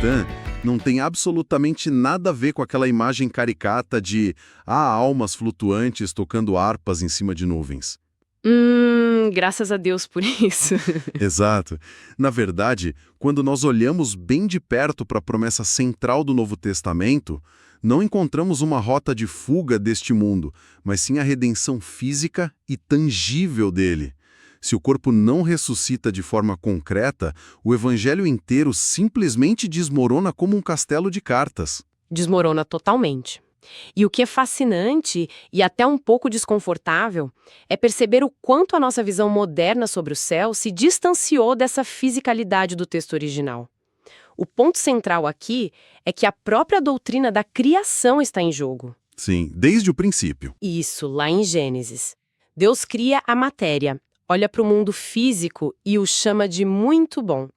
cristã não tem absolutamente nada a ver com aquela imagem caricata de almas flutuantes tocando harpas em cima de nuvens. Graças a Deus por isso. Exato. Na verdade, quando nós olhamos bem de perto para a promessa central do Novo Testamento, não encontramos uma rota de fuga deste mundo, mas sim a redenção física e tangível dele. Se o corpo não ressuscita de forma concreta, o evangelho inteiro simplesmente desmorona como um castelo de cartas. Desmorona totalmente. E o que é fascinante e até um pouco desconfortável é perceber o quanto a nossa visão moderna sobre o céu se distanciou dessa fisicalidade do texto original. O ponto central aqui é que a própria doutrina da criação está em jogo. Sim, desde o princípio. Isso, lá em Gênesis. Deus cria a matéria, olha para o mundo físico e o chama de muito bom.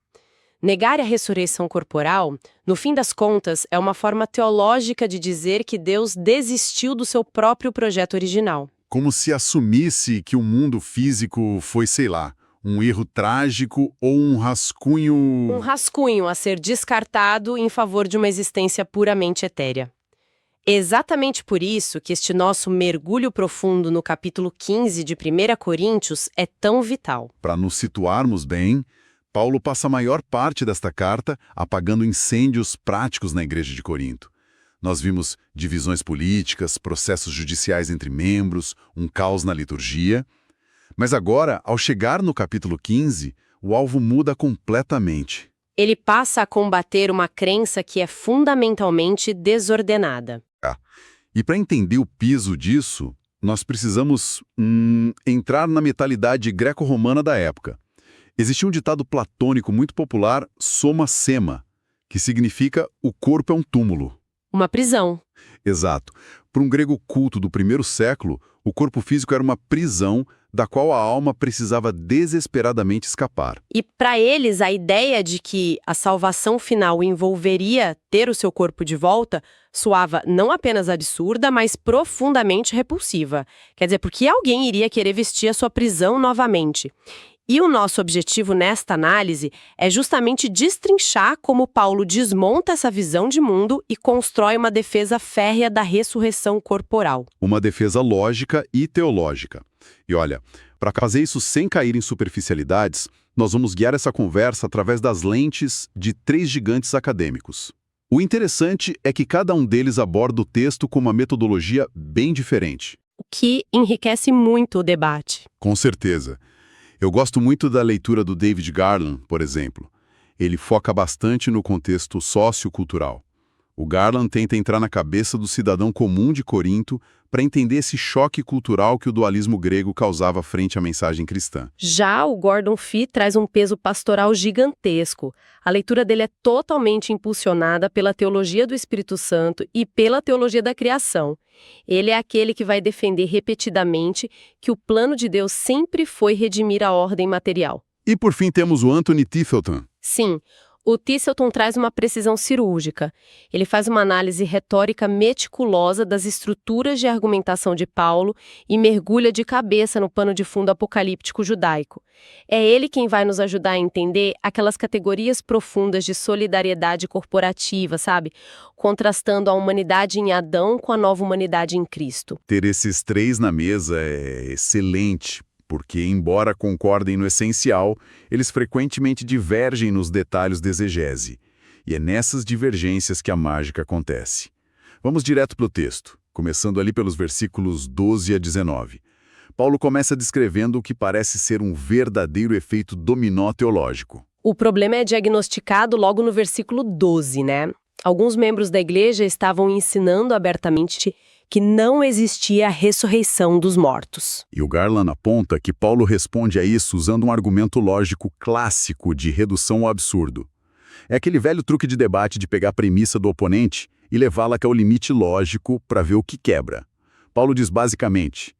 Negar a ressurreição corporal, no fim das contas, é uma forma teológica de dizer que Deus desistiu do seu próprio projeto original. Como se assumisse que o mundo físico foi, sei lá, um erro trágico ou um rascunho... Um rascunho a ser descartado em favor de uma existência puramente etérea. É exatamente por isso que este nosso mergulho profundo no capítulo 15 de 1 Coríntios é tão vital. Para nos situarmos bem, Paulo passa a maior parte desta carta apagando incêndios práticos na igreja de Corinto. Nós vimos divisões políticas, processos judiciais entre membros, um caos na liturgia. Mas agora, ao chegar no capítulo 15, o alvo muda completamente. Ele passa a combater uma crença que é fundamentalmente desordenada. E para entender o piso disso, nós precisamos entrar na mentalidade greco-romana da época. Existia um ditado platônico muito popular, soma sema, que significa o corpo é um túmulo. Uma prisão. Exato. Para um grego culto do primeiro século, o corpo físico era uma prisão da qual a alma precisava desesperadamente escapar. E para eles, a ideia de que a salvação final envolveria ter o seu corpo de volta soava não apenas absurda, mas profundamente repulsiva. Quer dizer, por que alguém iria querer vestir a sua prisão novamente? E o nosso objetivo nesta análise é justamente destrinchar como Paulo desmonta essa visão de mundo e constrói uma defesa férrea da ressurreição corporal. Uma defesa lógica e teológica. E olha, para fazer isso sem cair em superficialidades, nós vamos guiar essa conversa através das lentes de 3 gigantes acadêmicos. O interessante é que cada um deles aborda o texto com uma metodologia bem diferente. O que enriquece muito o debate. Com certeza. Eu gosto muito da leitura do David Garland, por exemplo. Ele foca bastante no contexto sociocultural. O Garland tenta entrar na cabeça do cidadão comum de Corinto para entender esse choque cultural que o dualismo grego causava frente à mensagem cristã. Já o Gordon Fee traz um peso pastoral gigantesco. A leitura dele é totalmente impulsionada pela teologia do Espírito Santo e pela teologia da criação. Ele é aquele que vai defender repetidamente que o plano de Deus sempre foi redimir a ordem material. E por fim temos o Anthony Tisselton. Sim, o Tisselton traz uma precisão cirúrgica. Ele faz uma análise retórica meticulosa das estruturas de argumentação de Paulo e mergulha de cabeça no pano de fundo apocalíptico judaico. É ele quem vai nos ajudar a entender aquelas categorias profundas de solidariedade corporativa, sabe? Contrastando a humanidade em Adão com a nova humanidade em Cristo. Ter esses 3 na mesa é excelente, porque, embora concordem no essencial, eles frequentemente divergem nos detalhes da exegese. E é nessas divergências que a mágica acontece. Vamos direto para o texto, começando ali pelos versículos 12 a 19. Paulo começa descrevendo o que parece ser um verdadeiro efeito dominó teológico. O problema é diagnosticado logo no versículo 12, né? Alguns membros da igreja estavam ensinando abertamente que não existia a ressurreição dos mortos. E o Garland aponta que Paulo responde a isso usando um argumento lógico clássico de redução ao absurdo. É aquele velho truque de debate de pegar a premissa do oponente e levá-la até o limite lógico para ver o que quebra. Paulo diz basicamente,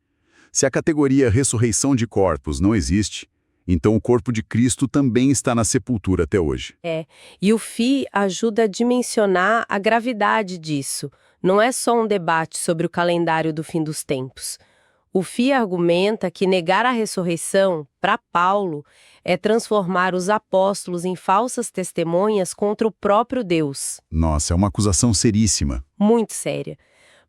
se a categoria ressurreição de corpos não existe, então o corpo de Cristo também está na sepultura até hoje. E o Fee ajuda a dimensionar a gravidade disso. Não é só um debate sobre o calendário do fim dos tempos. O Fee argumenta que negar a ressurreição, para Paulo, é transformar os apóstolos em falsas testemunhas contra o próprio Deus. Nossa, é uma acusação seríssima. Muito séria.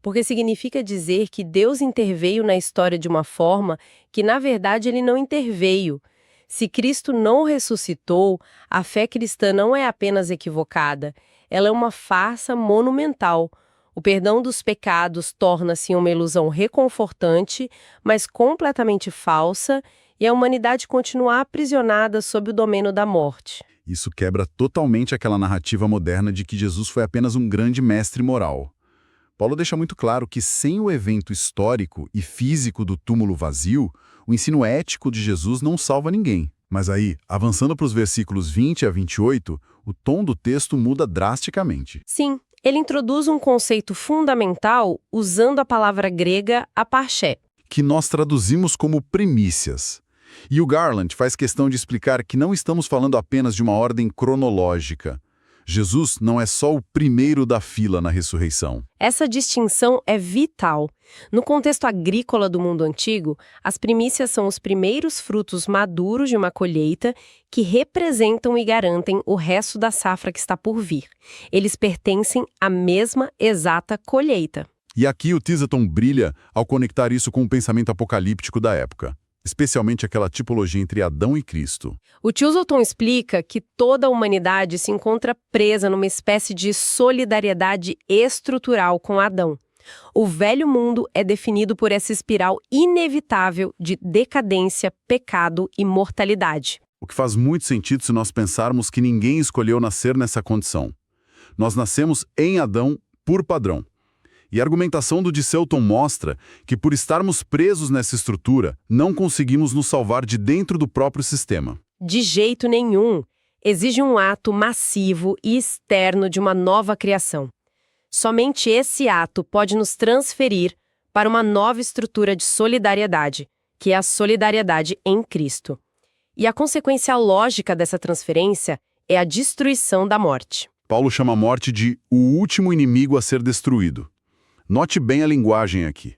Porque significa dizer que Deus interveio na história de uma forma que, na verdade, ele não interveio. Se Cristo não ressuscitou, a fé cristã não é apenas equivocada, ela é uma farsa monumental. O perdão dos pecados torna-se uma ilusão reconfortante, mas completamente falsa, e a humanidade continua aprisionada sob o domínio da morte. Isso quebra totalmente aquela narrativa moderna de que Jesus foi apenas um grande mestre moral. Paulo deixa muito claro que sem o evento histórico e físico do túmulo vazio, o ensino ético de Jesus não salva ninguém. Mas aí, avançando para os versículos 20 a 28, o tom do texto muda drasticamente. Sim, ele introduz um conceito fundamental usando a palavra grega aparché, Que nós traduzimos como primícias. E o Garland faz questão de explicar que não estamos falando apenas de uma ordem cronológica. Jesus não é só o primeiro da fila na ressurreição. Essa distinção é vital. No contexto agrícola do mundo antigo, as primícias são os primeiros frutos maduros de uma colheita que representam e garantem o resto da safra que está por vir. Eles pertencem à mesma exata colheita. E aqui o Chesterton brilha ao conectar isso com o pensamento apocalíptico da época, especialmente aquela tipologia entre Adão e Cristo. O Chesterton explica que toda a humanidade se encontra presa numa espécie de solidariedade estrutural com Adão. O velho mundo é definido por essa espiral inevitável de decadência, pecado e mortalidade. O que faz muito sentido se nós pensarmos que ninguém escolheu nascer nessa condição. Nós nascemos em Adão por padrão. E a argumentação do Chesterton mostra que, por estarmos presos nessa estrutura, não conseguimos nos salvar de dentro do próprio sistema. De jeito nenhum. Exige um ato massivo e externo de uma nova criação. Somente esse ato pode nos transferir para uma nova estrutura de solidariedade, que é a solidariedade em Cristo. E a consequência lógica dessa transferência é a destruição da morte. Paulo chama a morte de o último inimigo a ser destruído. Note bem a linguagem aqui.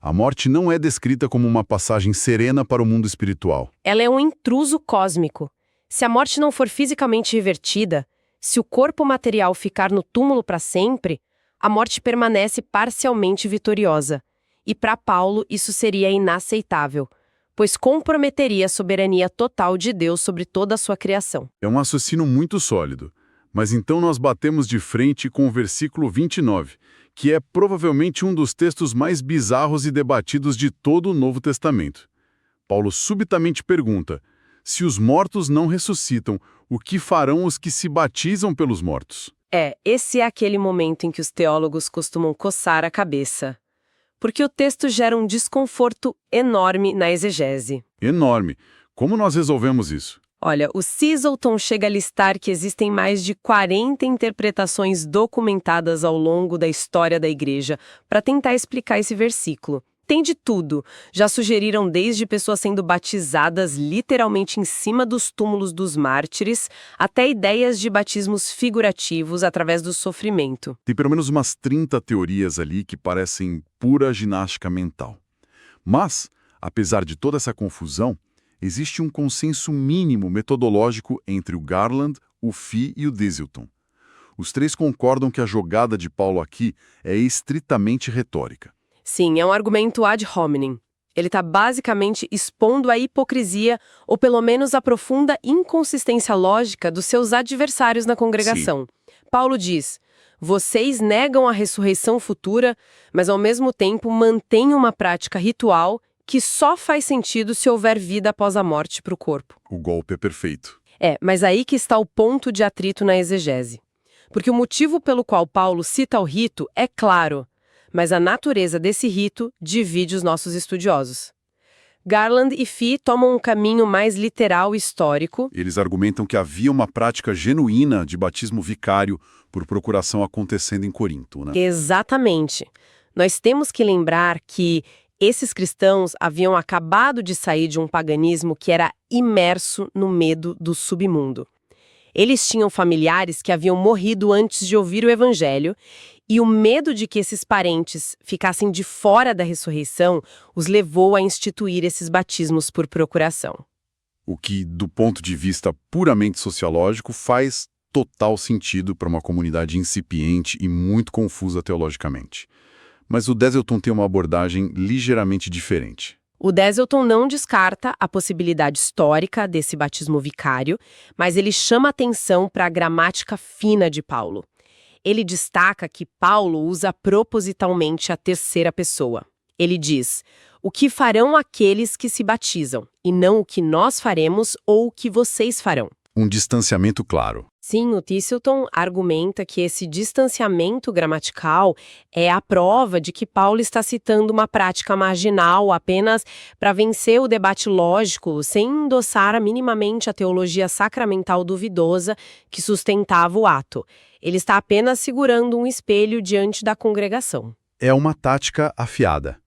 A morte não é descrita como uma passagem serena para o mundo espiritual. Ela é um intruso cósmico. Se a morte não for fisicamente revertida, se o corpo material ficar no túmulo para sempre, a morte permanece parcialmente vitoriosa. E para Paulo isso seria inaceitável, pois comprometeria a soberania total de Deus sobre toda a sua criação. É um raciocínio muito sólido. Mas então nós batemos de frente com o versículo 29, que é provavelmente um dos textos mais bizarros e debatidos de todo o Novo Testamento. Paulo subitamente pergunta: se os mortos não ressuscitam, o que farão os que se batizam pelos mortos? Esse é aquele momento em que os teólogos costumam coçar a cabeça. Porque o texto gera um desconforto enorme na exegese. Enorme. Como nós resolvemos isso? Olha, o Chesterton chega a listar que existem mais de 40 interpretações documentadas ao longo da história da Igreja para tentar explicar esse versículo. Tem de tudo. Já sugeriram desde pessoas sendo batizadas literalmente em cima dos túmulos dos mártires, até ideias de batismos figurativos através do sofrimento. Tem pelo menos umas 30 teorias ali que parecem pura ginástica mental. Mas, apesar de toda essa confusão, existe um consenso mínimo metodológico entre o Garland, o Fee e o Chesterton. Os três concordam que a jogada de Paulo aqui é estritamente retórica. Sim, é um argumento ad hominem. Ele está basicamente expondo a hipocrisia, ou pelo menos a profunda inconsistência lógica dos seus adversários na congregação. Sim. Paulo diz: vocês negam a ressurreição futura, mas ao mesmo tempo mantêm uma prática ritual que só faz sentido se houver vida após a morte para o corpo. O golpe é perfeito. Mas aí que está o ponto de atrito na exegese. Porque o motivo pelo qual Paulo cita o rito é claro, mas a natureza desse rito divide os nossos estudiosos. Garland e Fee tomam um caminho mais literal e histórico. Eles argumentam que havia uma prática genuína de batismo vicário por procuração acontecendo em Corinto, né? Exatamente. Nós temos que lembrar que esses cristãos haviam acabado de sair de um paganismo que era imerso no medo do submundo. Eles tinham familiares que haviam morrido antes de ouvir o evangelho, e o medo de que esses parentes ficassem de fora da ressurreição os levou a instituir esses batismos por procuração. O que, do ponto de vista puramente sociológico, faz total sentido para uma comunidade incipiente e muito confusa teologicamente. Mas o Deselton tem uma abordagem ligeiramente diferente. O Deselton não descarta a possibilidade histórica desse batismo vicário, mas ele chama atenção para a gramática fina de Paulo. Ele destaca que Paulo usa propositalmente a terceira pessoa. Ele diz: o que farão aqueles que se batizam, e não o que nós faremos ou o que vocês farão. Um distanciamento claro. Sim, o Thiselton argumenta que esse distanciamento gramatical é a prova de que Paulo está citando uma prática marginal apenas para vencer o debate lógico, sem endossar minimamente a teologia sacramental duvidosa que sustentava o ato. Ele está apenas segurando um espelho diante da congregação. É uma tática afiada.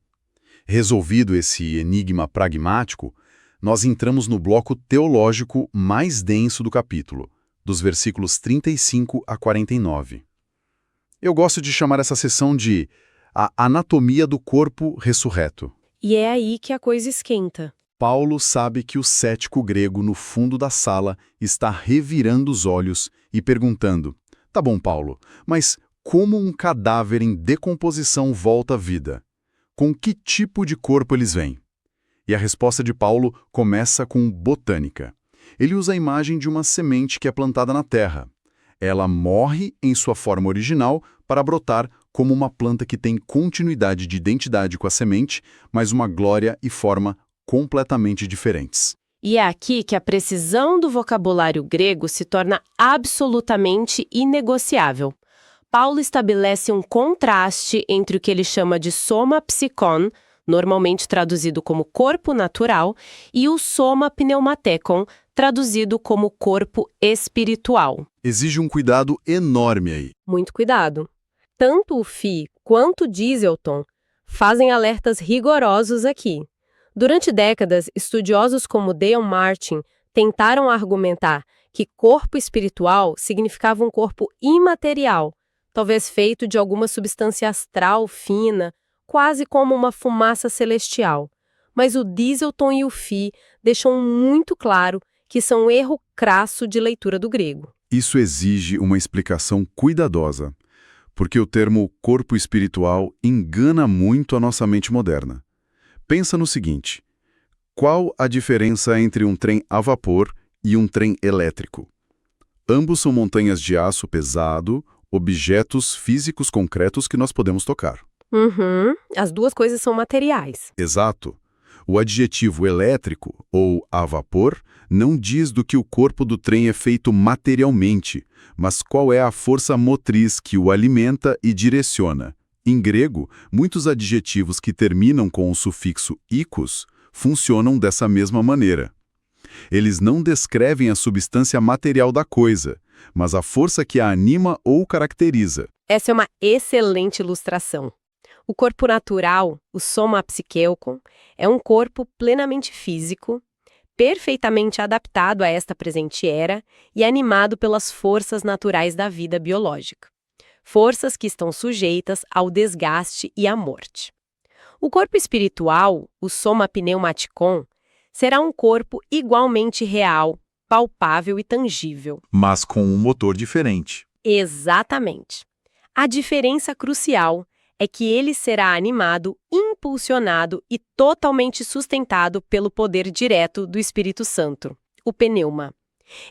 Resolvido esse enigma pragmático, nós entramos no bloco teológico mais denso do capítulo, dos versículos 35 a 49. Eu gosto de chamar essa seção de a anatomia do corpo ressurreto. E é aí que a coisa esquenta. Paulo sabe que o cético grego no fundo da sala está revirando os olhos e perguntando: tá bom, Paulo, mas como um cadáver em decomposição volta à vida? Com que tipo de corpo eles vêm? E a resposta de Paulo começa com botânica. Ele usa a imagem de uma semente que é plantada na terra. Ela morre em sua forma original para brotar como uma planta que tem continuidade de identidade com a semente, mas uma glória e forma completamente diferentes. E é aqui que a precisão do vocabulário grego se torna absolutamente inegociável. Paulo estabelece um contraste entre o que ele chama de soma psikon, normalmente traduzido como corpo natural, e o soma pneumatekon, traduzido como corpo espiritual. Exige um cuidado enorme aí. Muito cuidado. Tanto o Fee quanto o Deselton fazem alertas rigorosos aqui. Durante décadas, estudiosos como Dale Martin tentaram argumentar que corpo espiritual significava um corpo imaterial, talvez feito de alguma substância astral fina, quase como uma fumaça celestial. Mas o Deselton e o Fee deixam muito claro que são um erro crasso de leitura do grego. Isso exige uma explicação cuidadosa, porque o termo corpo espiritual engana muito a nossa mente moderna. Pensa no seguinte: qual a diferença entre um trem a vapor e um trem elétrico? Ambos são montanhas de aço pesado, objetos físicos concretos que nós podemos tocar. As duas coisas são materiais. Exato. O adjetivo elétrico, ou a vapor, não diz do que o corpo do trem é feito materialmente, mas qual é a força motriz que o alimenta e direciona. Em grego, muitos adjetivos que terminam com o sufixo -ikos funcionam dessa mesma maneira. Eles não descrevem a substância material da coisa, mas a força que a anima ou caracteriza. Essa é uma excelente ilustração. O corpo natural, o soma psikeunkon, é um corpo plenamente físico, perfeitamente adaptado a esta presente era e animado pelas forças naturais da vida biológica. Forças que estão sujeitas ao desgaste e à morte. O corpo espiritual, o soma pneumatikon, será um corpo igualmente real, palpável e tangível. Mas com um motor diferente. Exatamente. A diferença crucial é que ele será animado, impulsionado e totalmente sustentado pelo poder direto do Espírito Santo, o pneuma.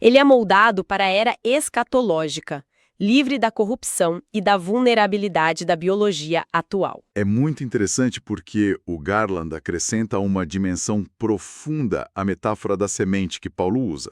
Ele é moldado para a era escatológica, livre da corrupção e da vulnerabilidade da biologia atual. É muito interessante porque o Garland acrescenta uma dimensão profunda à metáfora da semente que Paulo usa.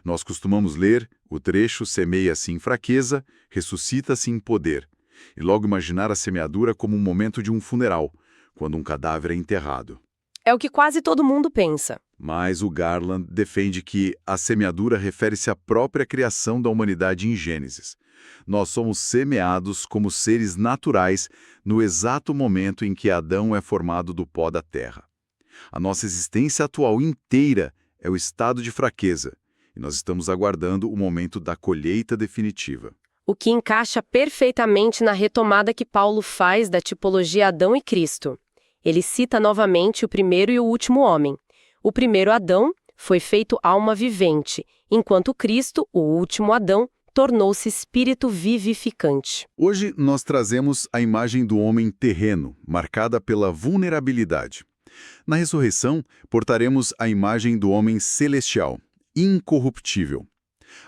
Nós costumamos ler: o trecho semeia-se em fraqueza, ressuscita-se em poder, e logo imaginar a semeadura como um momento de um funeral, quando um cadáver é enterrado. É o que quase todo mundo pensa. Mas o Garland defende que a semeadura refere-se à própria criação da humanidade em Gênesis. Nós somos semeados como seres naturais no exato momento em que Adão é formado do pó da terra. A nossa existência atual inteira é o estado de fraqueza, e nós estamos aguardando o momento da colheita definitiva. O que encaixa perfeitamente na retomada que Paulo faz da tipologia Adão e Cristo. Ele cita novamente o primeiro e o último homem. O primeiro Adão foi feito alma vivente, enquanto Cristo, o último Adão, tornou-se espírito vivificante. Hoje nós trazemos a imagem do homem terreno, marcada pela vulnerabilidade. Na ressurreição, portaremos a imagem do homem celestial, incorruptível.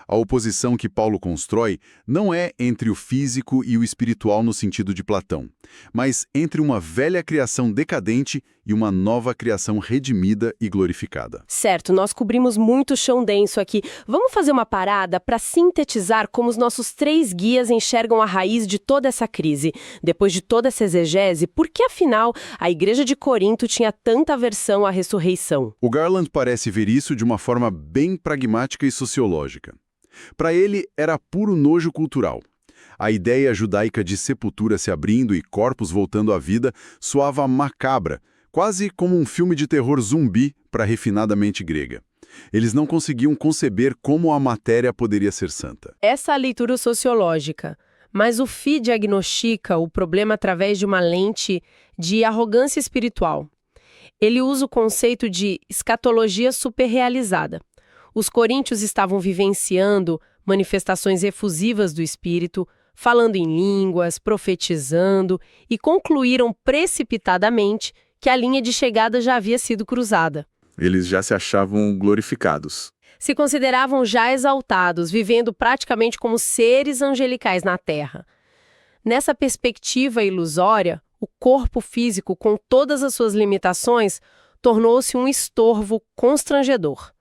A oposição que Paulo constrói não é entre o físico e o espiritual no sentido de Platão, mas entre uma velha criação decadente e uma nova criação redimida e glorificada. Certo, nós cobrimos muito chão denso aqui. Vamos fazer uma parada para sintetizar como os nossos 3 guias enxergam a raiz de toda essa crise. Depois de toda essa exegese, por que afinal a igreja de Corinto tinha tanta aversão à ressurreição? O Garland parece ver isso de uma forma bem pragmática e sociológica. Para ele, era puro nojo cultural. A ideia judaica de sepultura se abrindo e corpos voltando à vida soava macabra, quase como um filme de terror zumbi para a refinada mente grega. Eles não conseguiam conceber como a matéria poderia ser santa. Essa é a leitura sociológica. Mas o FI diagnostica o problema através de uma lente de arrogância espiritual. Ele usa o conceito de escatologia superrealizada. Os coríntios estavam vivenciando manifestações efusivas do Espírito, falando em línguas, profetizando, e concluíram precipitadamente que a linha de chegada já havia sido cruzada. Eles já se achavam glorificados. Se consideravam já exaltados, vivendo praticamente como seres angelicais na Terra. Nessa perspectiva ilusória, o corpo físico, com todas as suas limitações, tornou-se um estorvo constrangedor.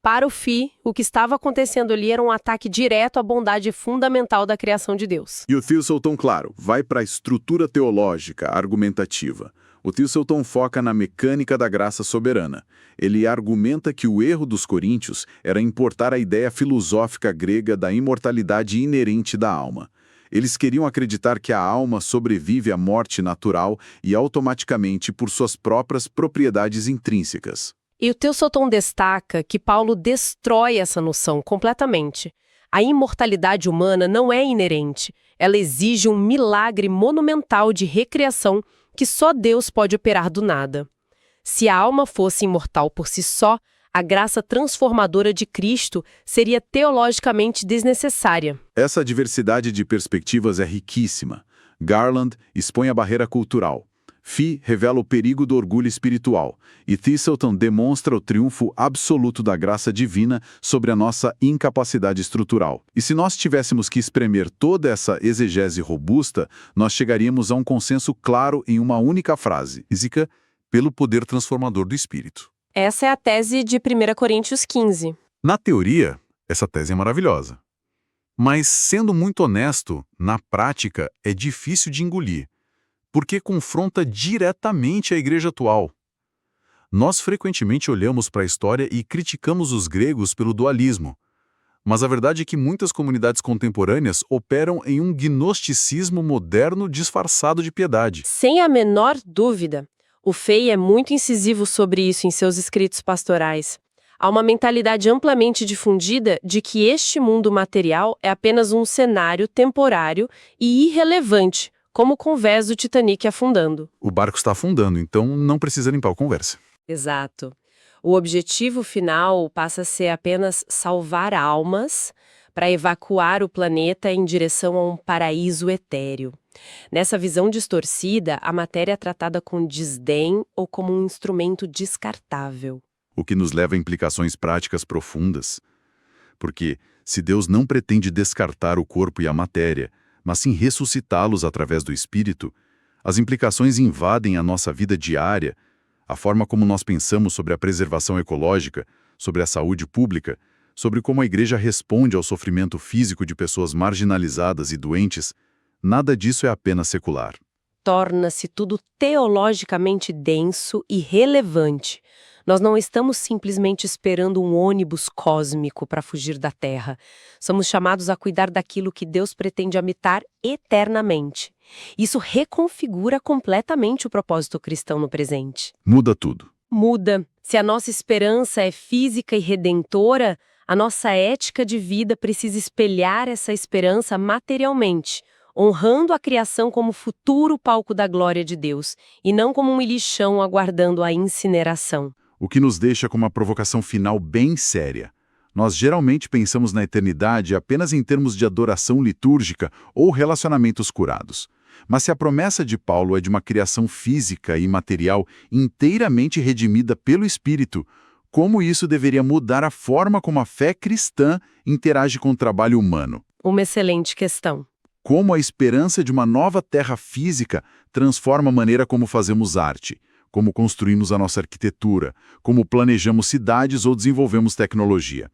Para o FI, o que estava acontecendo ali era um ataque direto à bondade fundamental da criação de Deus. E o Thistleton, claro, vai para a estrutura teológica, argumentativa. O Thistleton foca na mecânica da graça soberana. Ele argumenta que o erro dos coríntios era importar a ideia filosófica grega da imortalidade inerente da alma. Eles queriam acreditar que a alma sobrevive à morte natural e automaticamente por suas próprias propriedades intrínsecas. E o Thistleton destaca que Paulo destrói essa noção completamente. A imortalidade humana não é inerente. Ela exige um milagre monumental de recriação que só Deus pode operar do nada. Se a alma fosse imortal por si só, a graça transformadora de Cristo seria teologicamente desnecessária. Essa diversidade de perspectivas é riquíssima. Garland expõe a barreira cultural. Fee revela o perigo do orgulho espiritual, e Thistleton demonstra o triunfo absoluto da graça divina sobre a nossa incapacidade estrutural. E se nós tivéssemos que espremer toda essa exegese robusta, nós chegaríamos a um consenso claro em uma única frase: física pelo poder transformador do Espírito. Essa é a tese de 1 Coríntios 15. Na teoria, essa tese é maravilhosa. Mas, sendo muito honesto, na prática é difícil de engolir, porque confronta diretamente a igreja atual. Nós frequentemente olhamos para a história e criticamos os gregos pelo dualismo, mas a verdade é que muitas comunidades contemporâneas operam em um gnosticismo moderno disfarçado de piedade. Sem a menor dúvida, o Fey é muito incisivo sobre isso em seus escritos pastorais. Há uma mentalidade amplamente difundida de que este mundo material é apenas um cenário temporário e irrelevante, como o convés do Titanic afundando. O barco está afundando, então não precisa limpar o conversa. Exato. O objetivo final passa a ser apenas salvar almas para evacuar o planeta em direção a um paraíso etéreo. Nessa visão distorcida, a matéria é tratada com desdém ou como um instrumento descartável. O que nos leva a implicações práticas profundas. Porque, se Deus não pretende descartar o corpo e a matéria, mas sim ressuscitá-los através do Espírito, as implicações invadem a nossa vida diária, a forma como nós pensamos sobre a preservação ecológica, sobre a saúde pública, sobre como a igreja responde ao sofrimento físico de pessoas marginalizadas e doentes. Nada disso é apenas secular. Torna-se tudo teologicamente denso e relevante. Nós não estamos simplesmente esperando um ônibus cósmico para fugir da Terra. Somos chamados a cuidar daquilo que Deus pretende habitar eternamente. Isso reconfigura completamente o propósito cristão no presente. Muda tudo. Muda. Se a nossa esperança é física e redentora, A nossa ética de vida precisa espelhar essa esperança materialmente, honrando a criação como futuro palco da glória de Deus, e não como um lixão aguardando a incineração. O que nos deixa com uma provocação final bem séria. Nós geralmente pensamos na eternidade apenas em termos de adoração litúrgica ou relacionamentos curados. Mas se a promessa de Paulo é de uma criação física e material inteiramente redimida pelo Espírito, como isso deveria mudar a forma como a fé cristã interage com o trabalho humano? Uma excelente questão. Como a esperança de uma nova terra física transforma a maneira como fazemos arte, como construímos a nossa arquitetura, como planejamos cidades ou desenvolvemos tecnologia.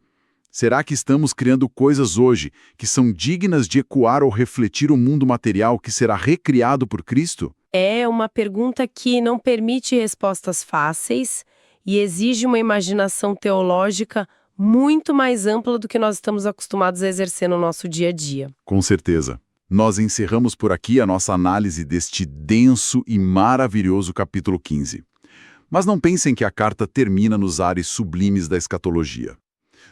Será que estamos criando coisas hoje que são dignas de ecoar ou refletir o mundo material que será recriado por Cristo? É uma pergunta que não permite respostas fáceis e exige uma imaginação teológica muito mais ampla do que nós estamos acostumados a exercer no nosso dia a dia. Com certeza. Nós encerramos por aqui a nossa análise deste denso e maravilhoso capítulo 15. Mas não pensem que a carta termina nos ares sublimes da escatologia.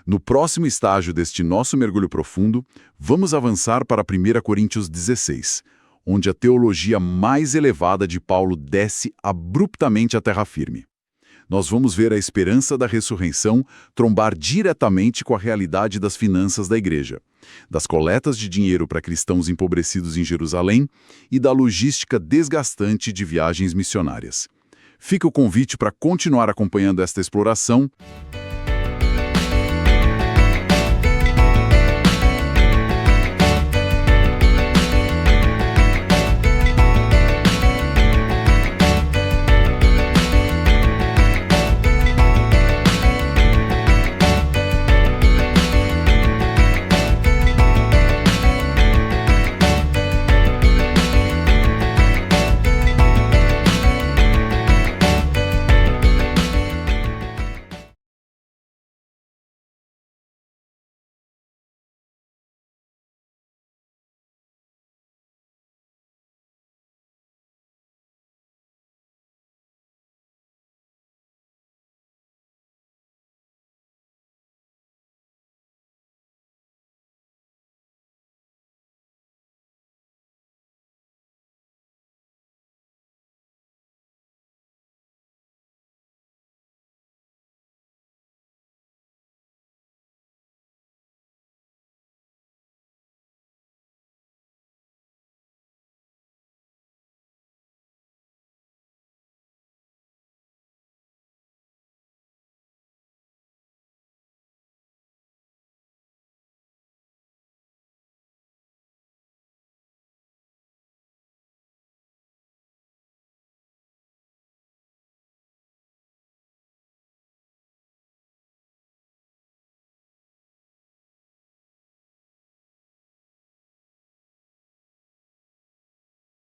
No próximo estágio deste nosso mergulho profundo, vamos avançar para 1 Coríntios 16, onde a teologia mais elevada de Paulo desce abruptamente à terra firme. Nós vamos ver a esperança da ressurreição trombar diretamente com a realidade das finanças da igreja, das coletas de dinheiro para cristãos empobrecidos em Jerusalém e da logística desgastante de viagens missionárias. Fica o convite para continuar acompanhando esta exploração.